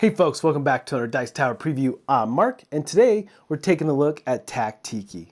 Hey folks, welcome back to another Dice Tower preview. I'm Mark, and today we're taking a look at TACTIKI.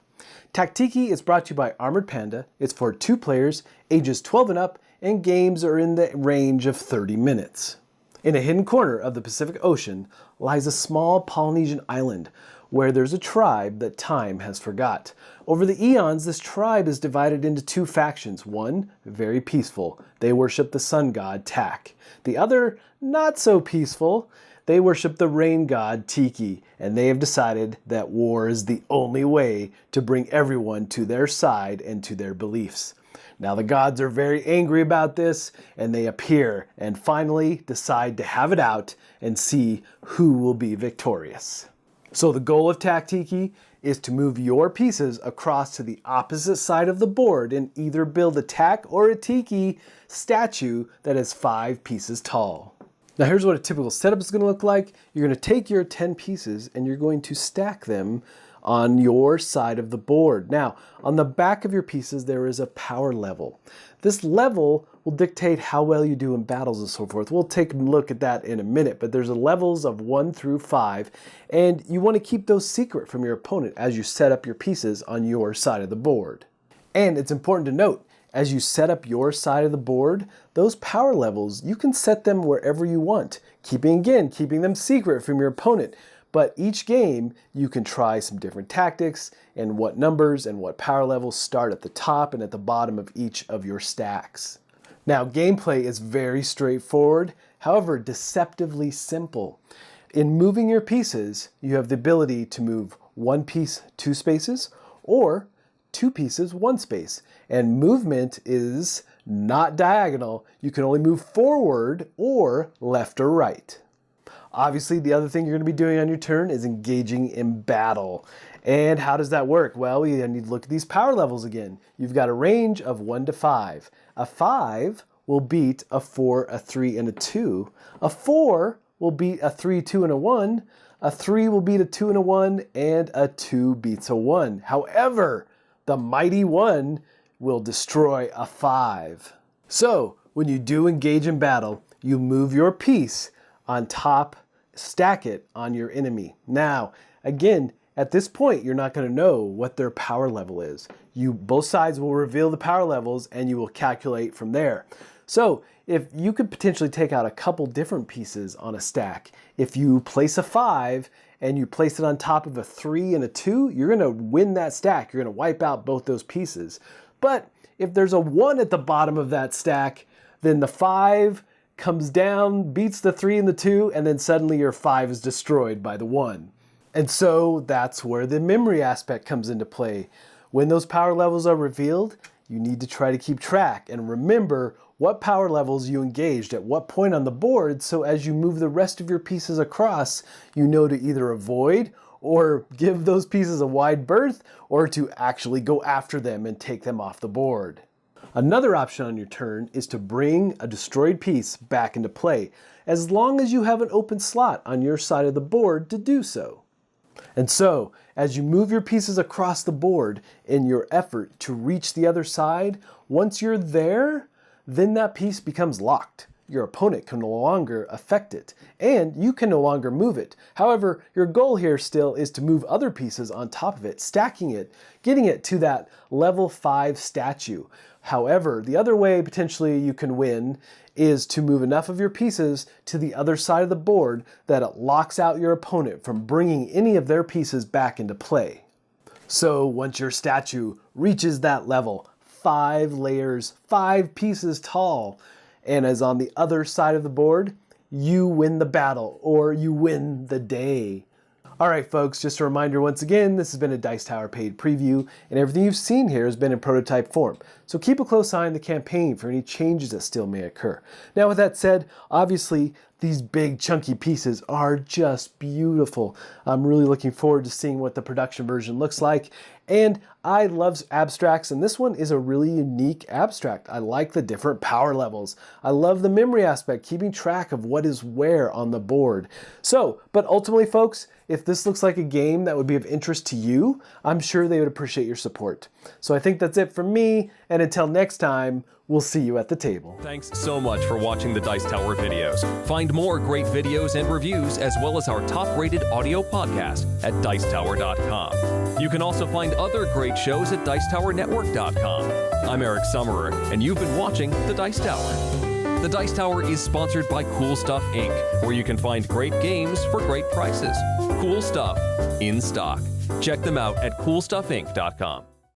TACTIKI is brought to you by Armored Panda. It's for 2 players, ages 12 and up, and games are in the range of 30 minutes. In a hidden corner of the Pacific Ocean lies a small Polynesian island where there's a tribe that time has forgot. Over the eons, this tribe is divided into 2 factions. One, very peaceful. They worship the sun god, Tak. The other, not so peaceful. They worship the rain god, Tiki, and they have decided that war is the only way to bring everyone to their side and to their beliefs. Now the gods are very angry about this, and they appear and finally decide to have it out and see who will be victorious. So the goal of TACTIKI is to move your pieces across to the opposite side of the board and either build a Tak or a Tiki statue that is 5 pieces tall. Now here's what a typical setup is going to look like. You're going to take your 10 pieces and you're going to stack them on your side of the board. Now, on the back of your pieces there is a power level. This level will dictate how well you do in battles and so forth. We'll take a look at that in a minute, but there's levels of 1 through 5, and you want to keep those secret from your opponent as you set up your pieces on your side of the board. And it's important to note, as you set up your side of the board, those power levels, you can set them wherever you want, keeping them secret from your opponent. But each game, you can try some different tactics and what numbers and what power levels start at the top and at the bottom of each of your stacks. Now, gameplay is very straightforward, however, deceptively simple. In moving your pieces, you have the ability to move 1 piece 2 spaces or 2 pieces 1 space. And movement is not diagonal. You can only move forward or left or right. Obviously, the other thing you're going to be doing on your turn is engaging in battle. And how does that work? Well, we need to look at these power levels again. You've got a range of 1 to 5. A 5 will beat a 4, a 3, and a 2. A 4 will beat a 3, 2, and a 1. A 3 will beat a 2 and a 1, and a 2 beats a 1. However, the mighty 1 will destroy a 5. So, when you do engage in battle, you move your piece on top, stack it on your enemy. Now, again, at this point, you're not going to know what their power level is. Both sides will reveal the power levels and you will calculate from there. So, if you could potentially take out a couple different pieces on a stack, if you place a 5 and you place it on top of a 3 and a 2, you're going to win that stack. You're going to wipe out both those pieces. But if there's a 1 at the bottom of that stack, then the 5 comes down, beats the 3 and the 2, and then suddenly your 5 is destroyed by the 1. And so that's where the memory aspect comes into play. When those power levels are revealed, you need to try to keep track and remember what power levels you engaged at what point on the board, so as you move the rest of your pieces across, you know to either avoid or give those pieces a wide berth, or to actually go after them and take them off the board. Another option on your turn is to bring a destroyed piece back into play, as long as you have an open slot on your side of the board to do so. And so, as you move your pieces across the board in your effort to reach the other side, once you're there, then that piece becomes locked. Your opponent can no longer affect it, and you can no longer move it. However, your goal here still is to move other pieces on top of it, stacking it, getting it to that level 5 statue. However, the other way potentially you can win is to move enough of your pieces to the other side of the board that it locks out your opponent from bringing any of their pieces back into play. So once your statue reaches that level, 5 layers, 5 pieces tall, and is on the other side of the board, you win the battle, or you win the day. Alright folks, just a reminder once again, this has been a Dice Tower paid preview, and everything you've seen here has been in prototype form. So keep a close eye on the campaign for any changes that still may occur. Now with that said, obviously these big chunky pieces are just beautiful. I'm really looking forward to seeing what the production version looks like. And I love abstracts, and this one is a really unique abstract. I like the different power levels. I love the memory aspect, keeping track of what is where on the board. So, but ultimately folks, if this looks like a game that would be of interest to you, I'm sure they would appreciate your support. So I think that's it from me, and until next time, We'll see you at the table. Thanks so much for watching the Dice Tower videos. Find more great videos and reviews as well as our top-rated audio podcast at Dicetower.com. You can also find other great shows at Dicetowernetwork.com. I'm Eric Summerer, and you've been watching The Dice Tower. The Dice Tower is sponsored by Cool Stuff Inc., where you can find great games for great prices. Cool stuff in stock. Check them out at CoolStuffInc.com.